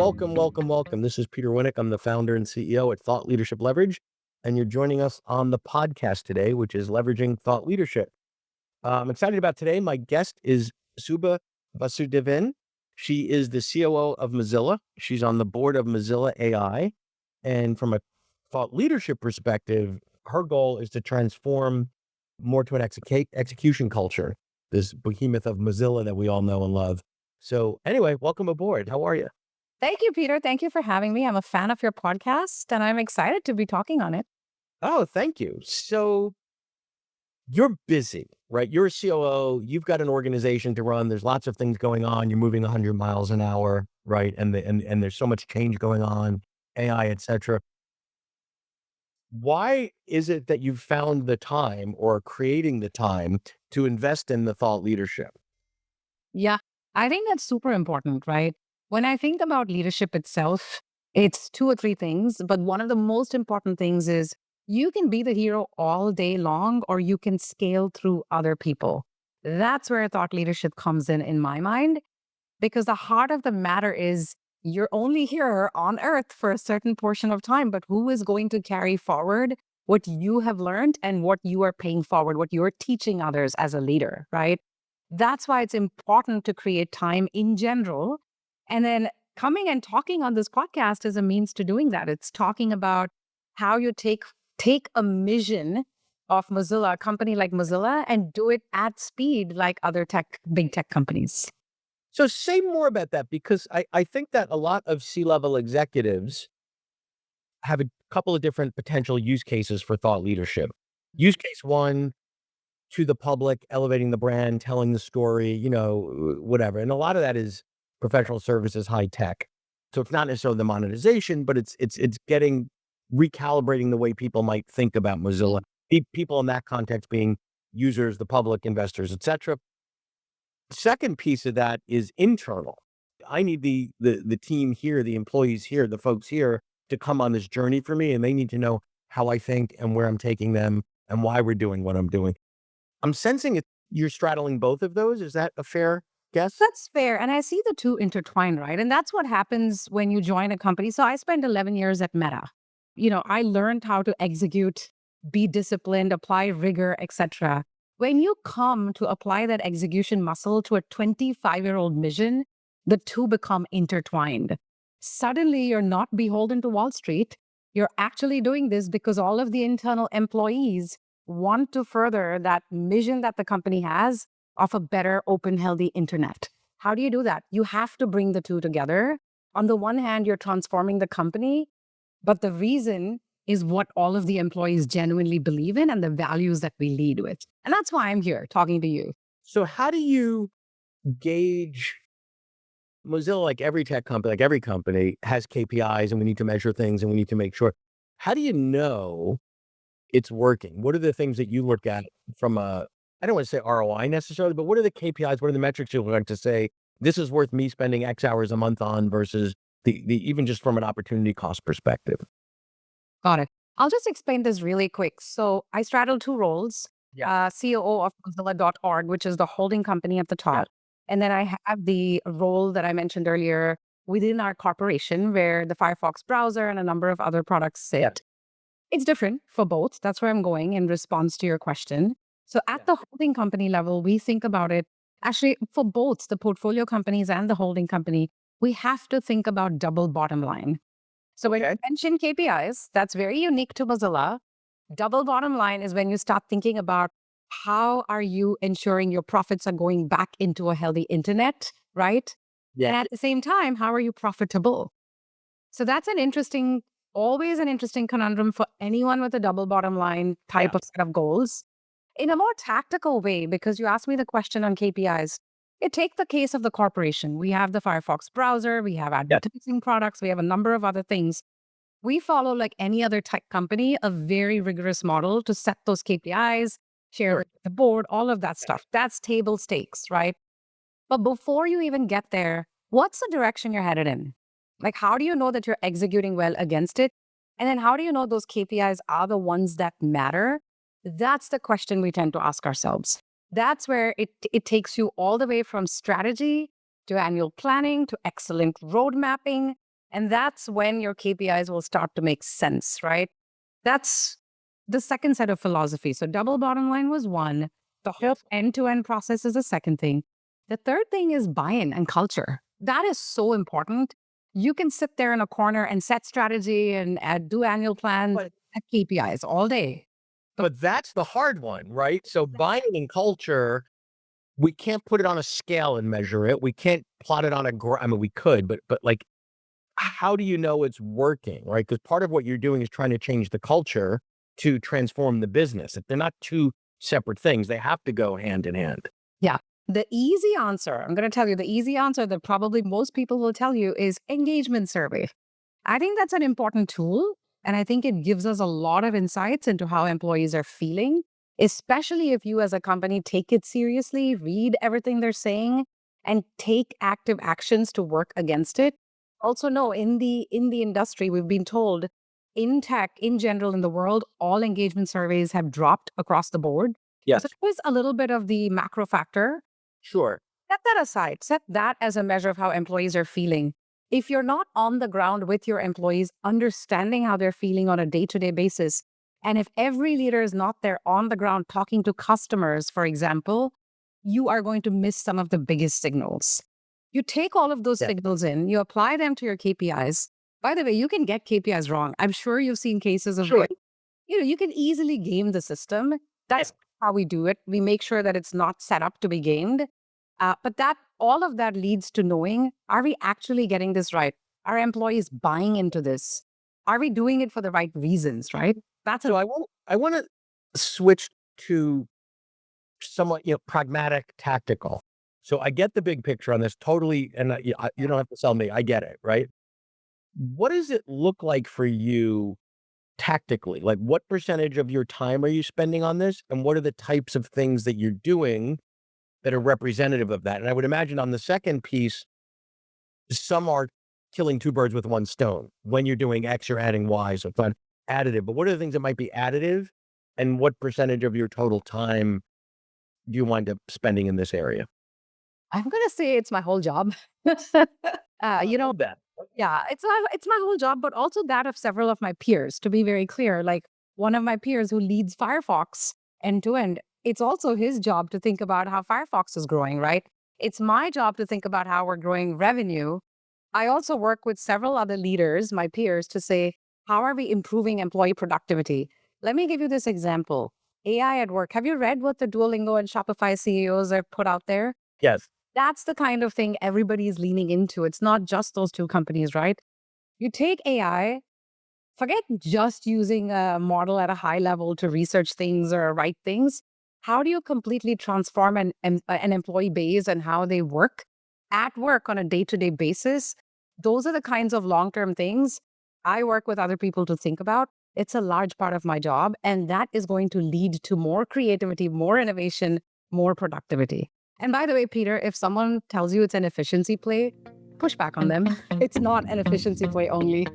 Welcome, welcome, welcome. This is Peter Winnick. I'm the founder and CEO at Thought Leadership Leverage, and you're joining us on the podcast today, which is Leveraging Thought Leadership. I'm excited about today. My guest is Suba Vasudevan. She is the COO of Mozilla. She's on the board of Mozilla AI. And from a thought leadership perspective, her goal is to transform more to an execution culture, this behemoth of Mozilla that we all know and love. So anyway, welcome aboard. How are you? Thank you, Peter. Thank you for having me. I'm a fan of your podcast and I'm excited to be talking on it. Oh, thank you. So you're busy, right? You're a COO, you've got an organization to run. There's lots of things going on. You're moving 100 miles an hour, right? And there's so much change going on, AI, et cetera. Why is it that you've found the time or are creating the time to invest in the thought leadership? Yeah, I think that's super important, right? When I think about leadership itself, it's two or three things, but one of the most important things is you can be the hero all day long or you can scale through other people. That's where thought leadership comes in my mind, because the heart of the matter is you're only here on earth for a certain portion of time, but who is going to carry forward what you have learned and what you are paying forward, what you're teaching others as a leader, right? That's why it's important to create time in general. And then coming and talking on this podcast is a means to doing that. It's talking about how you take a mission of Mozilla, a company like Mozilla, and do it at speed like other big tech companies. So say more about that because I think that a lot of C-level executives have a couple of different potential use cases for thought leadership. Use case one, to the public, elevating the brand, telling the story, whatever. And a lot of that is professional services, high tech. So it's not necessarily the monetization, but it's getting recalibrating the way people might think about Mozilla. People in that context being users, the public, investors, et cetera. Second piece of that is internal. I need the team here, the employees here, the folks here to come on this journey for me, and they need to know how I think and where I'm taking them and why we're doing what I'm doing. I'm sensing you're straddling both of those. Is that a fair guess? That's fair. And I see the two intertwined, right? And that's what happens when you join a company. So I spent 11 years at Meta. I learned how to execute, be disciplined, apply rigor, etc. When you come to apply that execution muscle to a 25-year-old mission, the two become intertwined. Suddenly, you're not beholden to Wall Street. You're actually doing this because all of the internal employees want to further that mission that the company has of a better, open, healthy internet. How do you do that? You have to bring the two together. On the one hand, you're transforming the company, but the reason is what all of the employees genuinely believe in and the values that we lead with. And that's why I'm here talking to you. So how do you gauge Mozilla, like every tech company, like every company has KPIs and we need to measure things and we need to make sure. How do you know it's working? What are the things that you look at from I don't want to say ROI necessarily, but what are the KPIs? What are the metrics you look to say this is worth me spending X hours a month on versus the even just from an opportunity cost perspective? Got it. I'll just explain this really quick. So I straddle two roles, Yeah. COO of Mozilla.org, which is the holding company at the Yeah. top. And then I have the role that I mentioned earlier within our corporation where the Firefox browser and a number of other products sit. Yeah. It's different for both. That's where I'm going in response to your question. So at Yeah. the holding company level, we think about it actually for both the portfolio companies and the holding company. We have to think about double bottom line. So when you Okay. mention KPIs, that's very unique to Mozilla. Double bottom line is when you start thinking about how are you ensuring your profits are going back into a healthy internet, right? Yeah. And at the same time, how are you profitable? So that's always an interesting conundrum for anyone with a double bottom line Yeah. type of set of goals. In a more tactical way, because you asked me the question on KPIs, take the case of the corporation. We have the Firefox browser, we have Yeah. advertising products, we have a number of other things. We follow, like any other tech company, a very rigorous model to set those KPIs, share Sure. it with the board, all of that stuff. That's table stakes, right? But before you even get there, what's the direction you're headed in? Like, how do you know that you're executing well against it? And then how do you know those KPIs are the ones that matter? That's the question we tend to ask ourselves. That's where it takes you all the way from strategy to annual planning to excellent road mapping And that's when your KPIs will start to make sense, right? That's the second set of philosophy. So double bottom line was one. The whole end-to-end process is the second thing. The third thing is buy-in and culture. That is so important. You can sit there in a corner and set strategy and do annual plans, But at KPIs all day. but that's the hard one, right? So buying in culture, we can't put it on a scale and measure it. We can't plot it on a I mean, we could, but like, how do you know it's working, right? Because part of what you're doing is trying to change the culture to transform the business. They're not two separate things. They have to go hand in hand. Yeah. The easy answer, I'm going to tell you the easy answer that probably most people will tell you is engagement survey. I think that's an important tool. And I think it gives us a lot of insights into how employees are feeling, especially if you as a company take it seriously, read everything they're saying, and take active actions to work against it. Also, no, in the industry, we've been told in tech, in general, in the world, all engagement surveys have dropped across the board. So Yes, there's a little bit of the macro factor. sure. Set that aside. Set that as a measure of how employees are feeling. If you're not on the ground with your employees, understanding how they're feeling on a day to day basis, and if every leader is not there on the ground talking to customers, for example, you are going to miss some of the biggest signals. You take all of those Yeah, signals in, you apply them to your KPIs. By the way, you can get KPIs wrong. I'm sure you've seen cases of sure. you can easily game the system. Yeah. That's how we do it. We make sure that it's not set up to be gamed. But that all of that leads to knowing, are we actually getting this right? Are employees buying into this? Are we doing it for the right reasons, right? That's So a I want to switch to somewhat, pragmatic, tactical. So I get the big picture on this totally, and you don't have to sell me. I get it, right? What does it look like for you tactically? Like, what percentage of your time are you spending on this, and what are the types of things that you're doing that are representative of that? And I would imagine on the second piece, some are killing two birds with one stone. When you're doing X, you're adding Y, so it's not additive. But what are the things that might be additive, and what percentage of your total time do you wind up spending in this area? I'm gonna say it's my whole job. I you know, love that. yeah, it's my whole job, but also that of several of my peers. To be very clear, like one of my peers who leads Firefox end to end, it's also his job to think about how Firefox is growing, right? It's my job to think about how we're growing revenue. I also work with several other leaders, my peers, to say, how are we improving employee productivity? Let me give you this example. AI at work. Have you read what the Duolingo and Shopify CEOs have put out there? Yes. That's the kind of thing everybody is leaning into. It's not just those two companies, right? You take AI, forget just using a model at a high level to research things or write things. How do you completely transform an employee base and how they work at work on a day to day basis? Those are the kinds of long term things I work with other people to think about. It's a large part of my job, and that is going to lead to more creativity, more innovation, more productivity. And by the way, Peter, if someone tells you it's an efficiency play, push back on them. It's not an efficiency play only.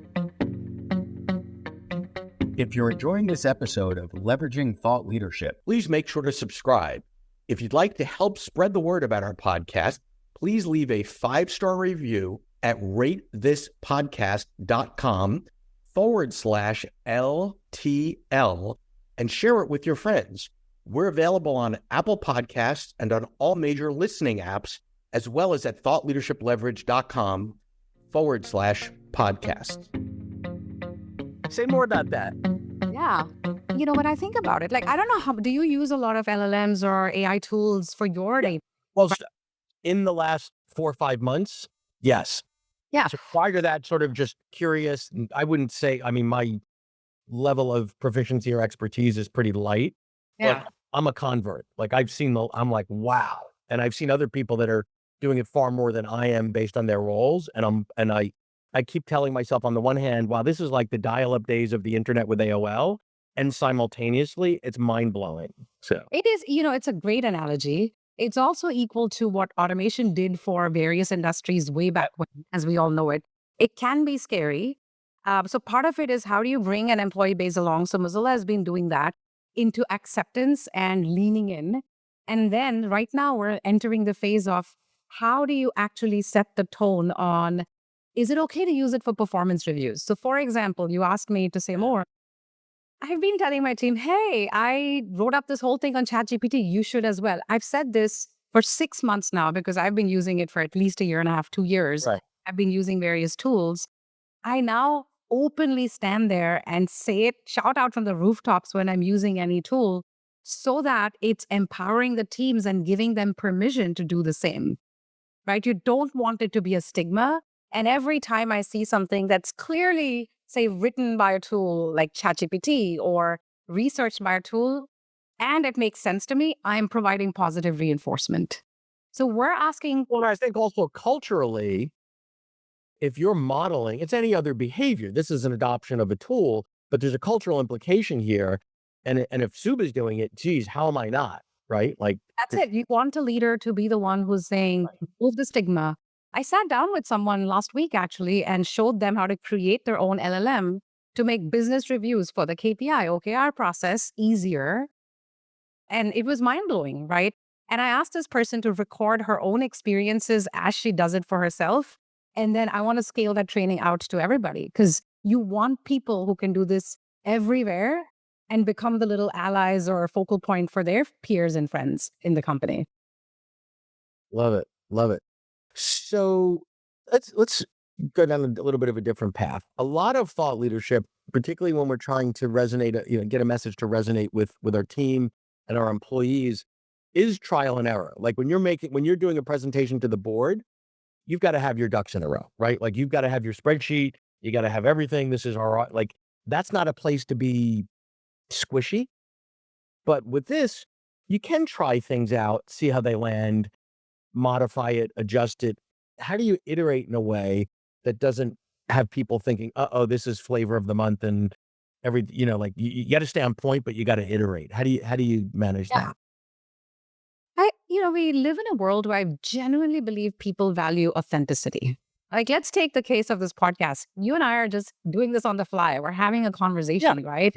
If you're enjoying this episode of Leveraging Thought Leadership, Please make sure to subscribe. If you'd like to help spread the word about our podcast, please leave a 5-star review at ratethispodcast.com/LTL and share it with your friends. We're available on Apple Podcasts and on all major listening apps, as well as at thoughtleadershipleverage.com/podcast. Say more about that. Yeah. When I think about it, like, I don't know do you use a lot of LLMs or AI tools for your Yeah. day? Well, in the last 4 or 5 months, yes. Yeah. So prior to that, sort of just curious. I wouldn't say, I mean, my level of proficiency or expertise is pretty light, but Yeah. I'm a convert. Like I'm like, wow. And I've seen other people that are doing it far more than I am based on their roles. And I keep telling myself on the one hand, wow, this is like the dial-up days of the internet with AOL. And simultaneously, it's mind blowing. So It is, it's a great analogy. It's also equal to what automation did for various industries way back when, as we all know it. It can be scary. So part of it is, how do you bring an employee base along? So Mozilla has been doing that into acceptance and leaning in. And then right now we're entering the phase of, how do you actually set the tone on is it okay to use it for performance reviews? So, for example, you asked me to say more. I've been telling my team, hey, I wrote up this whole thing on ChatGPT. You should as well. I've said this for 6 months now because I've been using it for at least a year and a half, 2 years. Right. I've been using various tools. I now openly stand there and say it, shout out from the rooftops when I'm using any tool so that it's empowering the teams and giving them permission to do the same, right? You don't want it to be a stigma. And every time I see something that's clearly, say, written by a tool like ChatGPT or researched by a tool, and it makes sense to me, I'm providing positive reinforcement. So we're asking, Well, I think also culturally, if you're modeling, it's any other behavior. This is an adoption of a tool, but there's a cultural implication here. And if Suba's doing it, geez, how am I not? Right? Like, that's it. You want a leader to be the one who's saying, move the stigma. I sat down with someone last week actually and showed them how to create their own LLM to make business reviews for the KPI, OKR process easier. And it was mind blowing, right? And I asked this person to record her own experiences as she does it for herself. And then I want to scale that training out to everybody because you want people who can do this everywhere and become the little allies or focal point for their peers and friends in the company. love it. Love it. So let's go down a little bit of a different path. A lot of thought leadership, particularly when we're trying to resonate, get a message to resonate with our team and our employees, is trial and error. Like when you're doing a presentation to the board, you've got to have your ducks in a row, right? Like you've got to have your spreadsheet, you got to have everything. This is all right. Like that's not a place to be squishy. But with this, you can try things out, see how they land, modify it, adjust it. How do you iterate in a way that doesn't have people thinking, "Uh-oh, this is flavor of the month," and like you got to stay on point, but you got to iterate. How do you manage Yeah. that? We live in a world where I genuinely believe people value authenticity. Like, let's take the case of this podcast. You and I are just doing this on the fly. We're having a Yeah. conversation, right?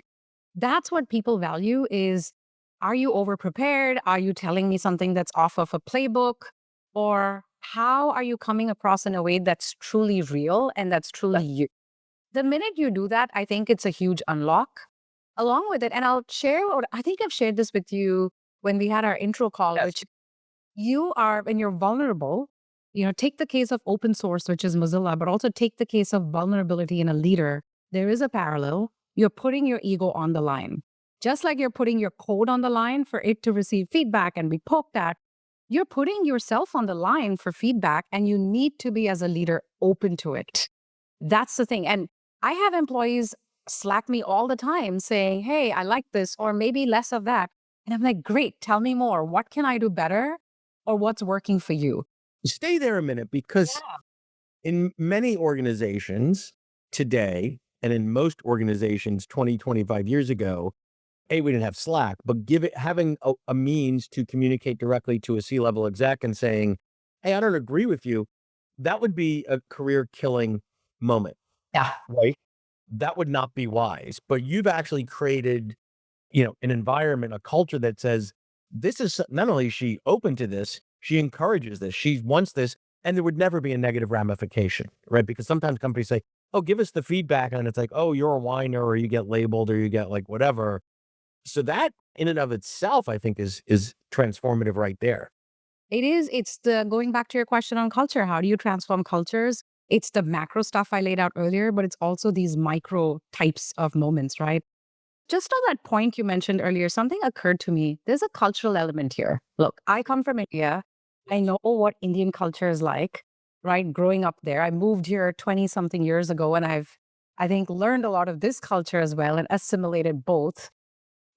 That's what people value is, are you over prepared? Are you telling me something that's off of a playbook? Or how are you coming across in a way that's truly real and that's truly you? The minute you do that, I think it's a huge unlock. Along with it, and I'll share, or I think I've shared this with you when we had our intro call, Yes. which you are, when you're vulnerable, take the case of open source, which is Mozilla, but also take the case of vulnerability in a leader. There is a parallel. You're putting your ego on the line. Just like you're putting your code on the line for it to receive feedback and be poked at, you're putting yourself on the line for feedback, and you need to be, as a leader, open to it. That's the thing. And I have employees Slack me all the time saying, hey, I like this, or maybe less of that. And I'm like, great, tell me more. What can I do better? Or what's working for you? Stay there a minute because in many organizations today, and in most organizations 20, 25 years ago, we didn't have Slack, but having a means to communicate directly to a C-level exec and saying, "Hey, I don't agree with you," that would be a career-killing moment, Yeah. right? That would not be wise, but you've actually created, an environment, a culture that says, "This is not only is she open to this, she encourages this, she wants this," and there would never be a negative ramification, right? Because sometimes companies say, "Oh, give us the feedback," and it's like, "Oh, you're a whiner," or you get labeled, or you get, like, whatever. So that in and of itself, I think is transformative right there. It is. It's the going back to your question on culture. How do you transform cultures? It's the macro stuff I laid out earlier, but it's also these micro types of moments, right? Just on that point you mentioned earlier, something occurred to me. There's a cultural element here. Look, I come from India. I know what Indian culture is like, right? Growing up there, I moved here 20 something years ago, and I think, learned a lot of this culture as well and assimilated both.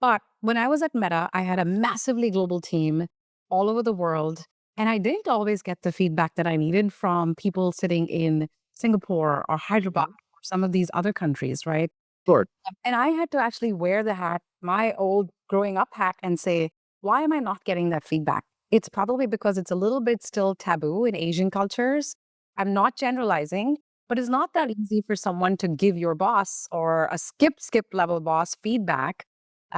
But when I was at Meta, I had a massively global team all over the world. And I didn't always get the feedback that I needed from people sitting in Singapore or Hyderabad or some of these other countries, right? Sure. And I had to actually wear the hat, my old growing up hat, and say, why am I not getting that feedback? It's probably because it's a little bit still taboo in Asian cultures. I'm not generalizing, but it's not that easy for someone to give your boss or a skip level boss feedback.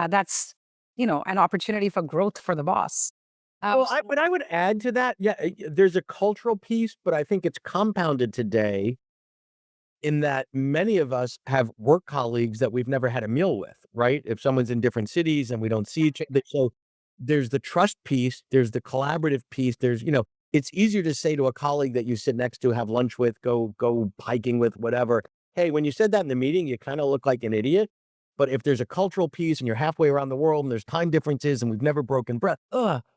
That's, an opportunity for growth for the boss. Well, but I would add to that, yeah, there's a cultural piece, but I think it's compounded today in that many of us have work colleagues that we've never had a meal with, right? If someone's in different cities and we don't see each other. So there's the trust piece, there's the collaborative piece, it's easier to say to a colleague that you sit next to, have lunch with, go hiking with, whatever. Hey, when you said that in the meeting, you kind of look like an idiot. But if there's a cultural piece and you're halfway around the world and there's time differences and we've never broken bread,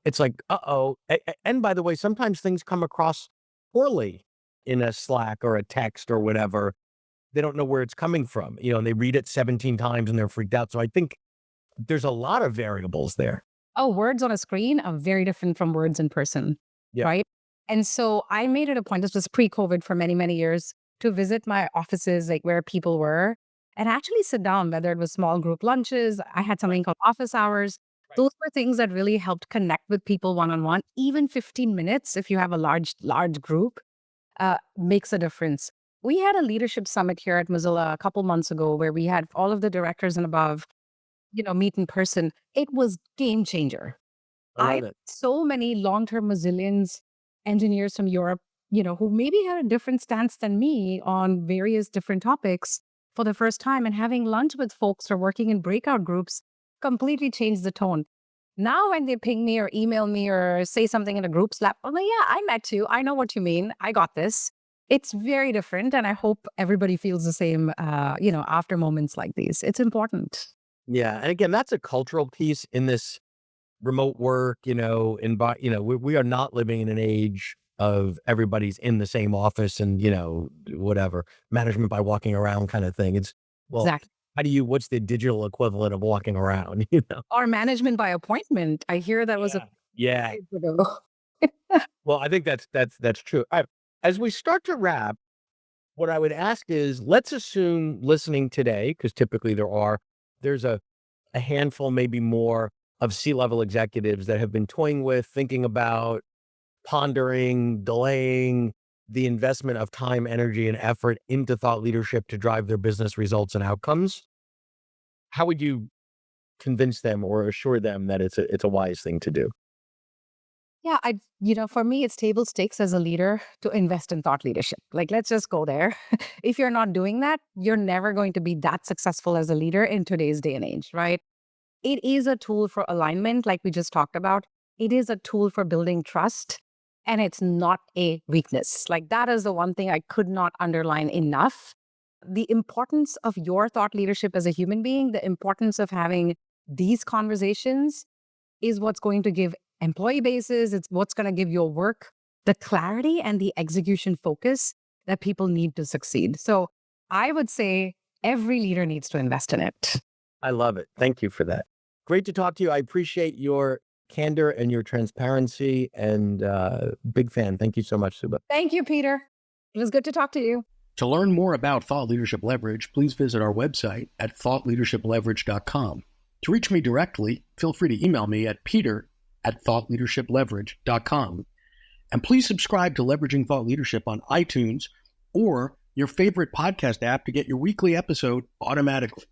it's like, uh-oh. And by the way, sometimes things come across poorly in a Slack or a text or whatever. They don't know where it's coming from, and they read it 17 times and they're freaked out. So I think there's a lot of variables there. Oh, words on a screen are very different from words in person, Yeah. right? And so I made it a point, this was pre-COVID for many, many years, to visit my offices, like where people were, and actually sit down, whether it was small group lunches. I had something called office hours. Right. Those were things that really helped connect with people one-on-one. Even 15 minutes, if you have a large group, makes a difference. We had a leadership summit here at Mozilla a couple months ago where we had all of the directors and above, meet in person. It was game changer. I love it. So many long-term Mozillians, engineers from Europe, who maybe had a different stance than me on various different topics for the first time, and having lunch with folks or working in breakout groups completely changed the tone. Now, when they ping me or email me or say something in a group Slack, I'm like, yeah, I met you. I know what you mean. I got this. It's very different. And I hope everybody feels the same, after moments like these. It's important. Yeah. And again, that's a cultural piece in this remote work, we are not living in an age of everybody's in the same office and, whatever, management by walking around kind of thing. It's, well, Exactly. what's the digital equivalent of walking around, Or management by appointment. I hear that was a Yeah. years ago. Well, I think that's true. All right. As we start to wrap, what I would ask is, let's assume listening today, because typically there's a handful, maybe more, of C-level executives that have been toying with, thinking about, pondering, delaying the investment of time, energy, and effort into thought leadership to drive their business results and outcomes. How would you convince them or assure them that it's a wise thing to do? Yeah, for me, it's table stakes as a leader to invest in thought leadership. Like, let's just go there. If you're not doing that, you're never going to be that successful as a leader in today's day and age, right? It is a tool for alignment, like we just talked about. It is a tool for building trust, and it's not a weakness. Like, that is the one thing I could not underline enough. The importance of your thought leadership as a human being, the importance of having these conversations is what's going to give employee bases, it's what's going to give your work the clarity and the execution focus that people need to succeed. So I would say every leader needs to invest in it. I love it. Thank you for that. Great to talk to you. I appreciate your candor and your transparency, and big fan. Thank you so much, Suba. Thank you, Peter. It was good to talk to you. To learn more about Thought Leadership Leverage, please visit our website at thoughtleadershipleverage.com. To reach me directly, feel free to email me at peter@thoughtleadershipleverage.com. And please subscribe to Leveraging Thought Leadership on iTunes or your favorite podcast app to get your weekly episode automatically.